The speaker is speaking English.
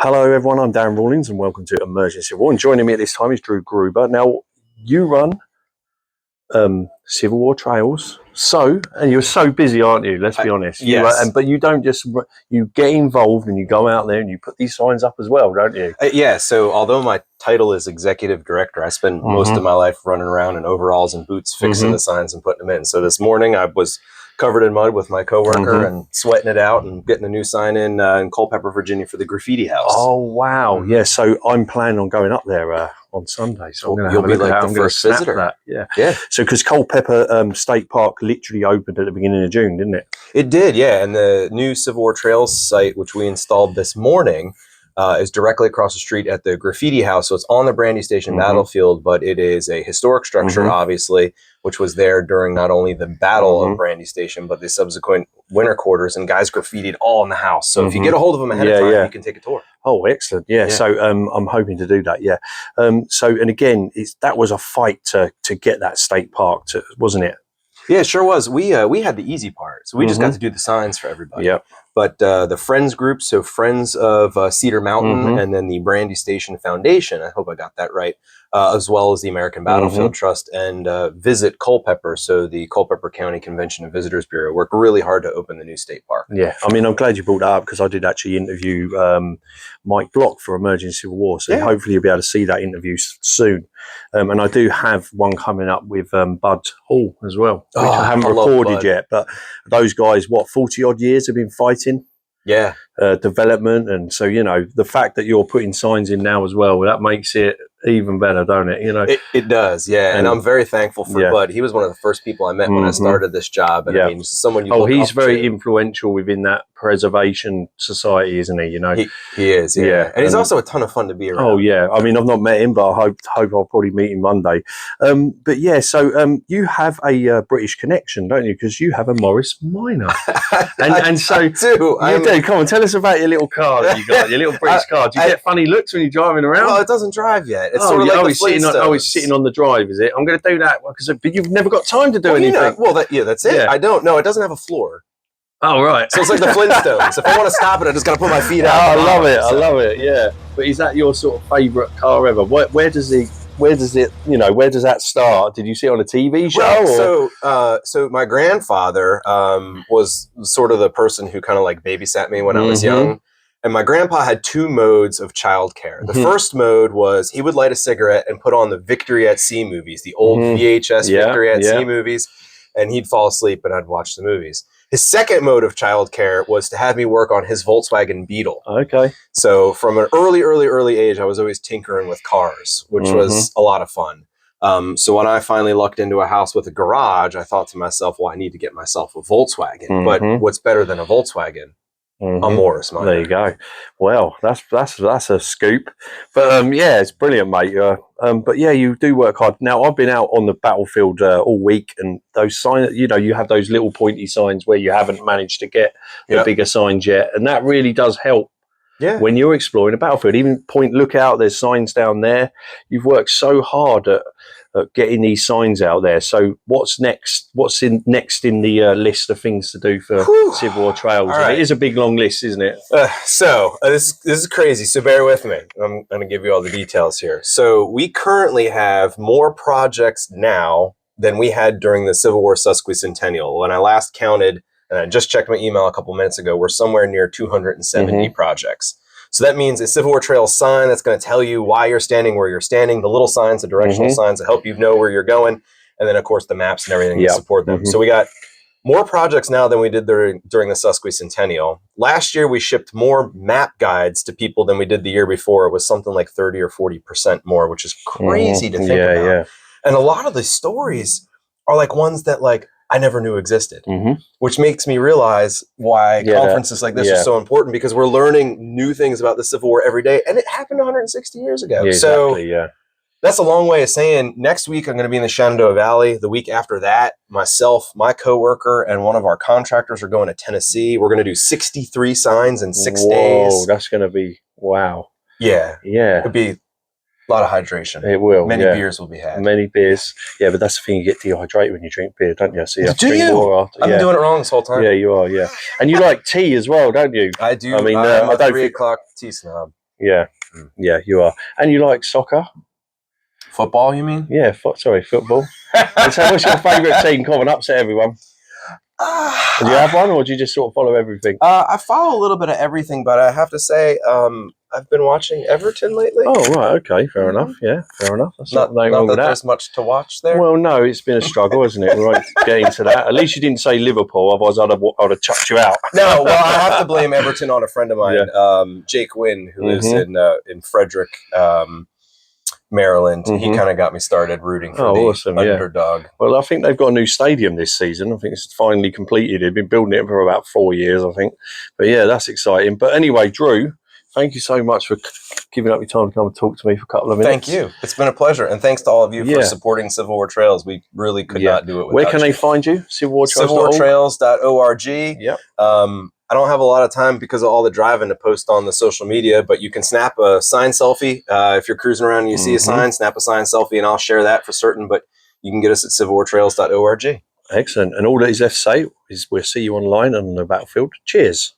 Hello everyone, I'm Darren Rawlings and welcome to Emerging Civil War. And joining me at this time is Drew Gruber. Now, you run Civil War Trails, and you're so busy, aren't you? Let's be honest. Yes. But you don't just, you get involved and you go out there and you put these signs up as well, don't you? Yeah, so although my title is executive director, I spend most of my life running around in overalls and boots fixing the signs and putting them in. So this morning I was covered in mud with my coworker and sweating it out and getting a new sign in Culpeper, Virginia for the graffiti house. Oh, wow. Yeah, so I'm planning on going up there on Sunday. So I'm going to You'll have a be look like at the that. I'm going to first snap visitor. that. Yeah. Yeah. So because Culpeper State Park literally opened at the beginning of June, didn't it? It did, yeah. And the new Civil War Trails site, which we installed this morning, is directly across the street at the graffiti house. So it's on the Brandy Station battlefield, but it is a historic structure, obviously, which was there during not only the Battle of Brandy Station, but the subsequent winter quarters, and guys graffitied all in the house. So if you get a hold of them ahead of time, you can take a tour. Oh, excellent. Yeah. So I'm hoping to do that. Yeah. And again, that was a fight to get that state park, wasn't it? Yeah, it sure was. We had the easy part. So we just got to do the signs for everybody. Yep. But the Friends group, so Friends of Cedar Mountain, and then the Brandy Station Foundation, I hope I got that right, as well as the American Battlefield Trust and Visit Culpeper, so the Culpeper County Convention and Visitors Bureau, worked really hard to open the new state park. Yeah, I mean, I'm glad you brought that up because I did actually interview Mike Block for Emerging Civil War, so hopefully you'll be able to see that interview soon. And I do have one coming up with Bud Hall as well, which I haven't recorded yet, but those guys, 40-odd years have been fighting development, and so the fact that you're putting signs in now as well, that makes it even better, don't it? It does, yeah. And I'm very thankful for Bud. He was one of the first people I met when I started this job, and I mean, someone you look he's up very to. influential within that preservation society, isn't he? He is, and he's also a ton of fun to be around. Oh yeah, I mean, I've not met him, but I hope I'll probably meet him Monday. But yeah, so you have a British connection, don't you? Because you have a Morris Minor, and so I do. You do. Come on, tell us about your little car that you got, your little British car. Do you get funny looks when you're driving around? Well, it doesn't drive yet. It's sort of like the Flintstones. It's sitting on the drive, is it? I'm going to do that but you've never got time to do anything. That's it. I don't know. It doesn't have a floor. Oh, right. So it's like the Flintstones. If I want to stop it, I just got to put my feet out. I love it. I love it. Yeah. But is that your sort of favourite car ever? Where does that start? Did you see it on a TV show? Well, so my grandfather was sort of the person who kind of like babysat me when I was young. And my grandpa had two modes of childcare. The first mode was he would light a cigarette and put on the Victory at Sea movies, the old VHS Victory at Sea movies, and he'd fall asleep and I'd watch the movies. His second mode of childcare was to have me work on his Volkswagen Beetle. Okay. So from an early age, I was always tinkering with cars, which was a lot of fun. So when I finally lucked into a house with a garage, I thought to myself, well, I need to get myself a Volkswagen. But what's better than a Volkswagen? A Morris Minor. There you go. Well, that's a scoop. But it's brilliant, mate. But yeah, you do work hard. Now, I've been out on the battlefield all week, and those signs, you have those little pointy signs where you haven't managed to get the bigger signs yet, and that really does help. Yeah. When you're exploring a battlefield, even look out, there's signs down there. You've worked so hard at getting these signs out there. So what's next? What's next in the list of things to do for Civil War Trails? Right. It is a big, long list, isn't it? This is crazy. So bear with me. I'm going to give you all the details here. So we currently have more projects now than we had during the Civil War Sesquicentennial. When I last counted, and I just checked my email a couple minutes ago, we're somewhere near 270 projects. So that means a Civil War Trail sign that's going to tell you why you're standing where you're standing, the little signs, the directional signs that help you know where you're going, and then, of course, the maps and everything to support them. So we got more projects now than we did during the Sesquicentennial. Last year, we shipped more map guides to people than we did the year before. It was something like 30 or 40% more, which is crazy to think about. Yeah. And a lot of the stories are like ones that I never knew existed, which makes me realize why conferences like this are so important, because we're learning new things about the Civil War every day, and it happened 160 years ago. Yeah, exactly, so that's a long way of saying next week I'm going to be in the Shenandoah Valley. The week after that, myself, my coworker, and one of our contractors are going to Tennessee. We're going to do 63 signs in 6 days. Whoa, that's going to be, wow. Yeah. Yeah. It'll be a lot of hydration. It will. Many beers will be had. Many beers. Yeah, but that's the thing, you get dehydrated when you drink beer, don't you? So you have to drink water after. I've been doing it wrong this whole time. Yeah, you are, yeah. And you like tea as well, don't you? I do. I mean, I'm I don't 3 o'clock tea snob. Yeah, yeah, you are. And you like soccer? Football, you mean? Yeah, football. And so what's your favourite team? Come on, upset everyone. Do you have one, or do you just sort of follow everything? I follow a little bit of everything, but I have to say, I've been watching Everton lately. Oh, right, okay, fair enough. Yeah, fair enough. That's Not nothing wrong with that. there's much to watch there. Well, no, it's been a struggle, hasn't it? We won't get into that. At least you didn't say Liverpool, otherwise I'd have chucked you out. No, well, I have to blame Everton on a friend of mine, Jake Wynn, who lives in Frederick, Maryland. He kind of got me started rooting for the underdog. Yeah. Well, I think they've got a new stadium this season. I think it's finally completed. They've been building it for about 4 years, I think. But yeah, that's exciting. But anyway, Drew, thank you so much for giving up your time to come and talk to me for a couple of minutes. Thank you. It's been a pleasure. And thanks to all of you for supporting Civil War Trails. We really could not do it without Where can they find you? civilwartrails.org. Yep. I don't have a lot of time because of all the driving to post on the social media, but you can snap a sign selfie. If you're cruising around and you see a sign, snap a sign selfie and I'll share that for certain. But you can get us at civilwartrails.org. Excellent. And all that is left to say is we'll see you online on the battlefield. Cheers.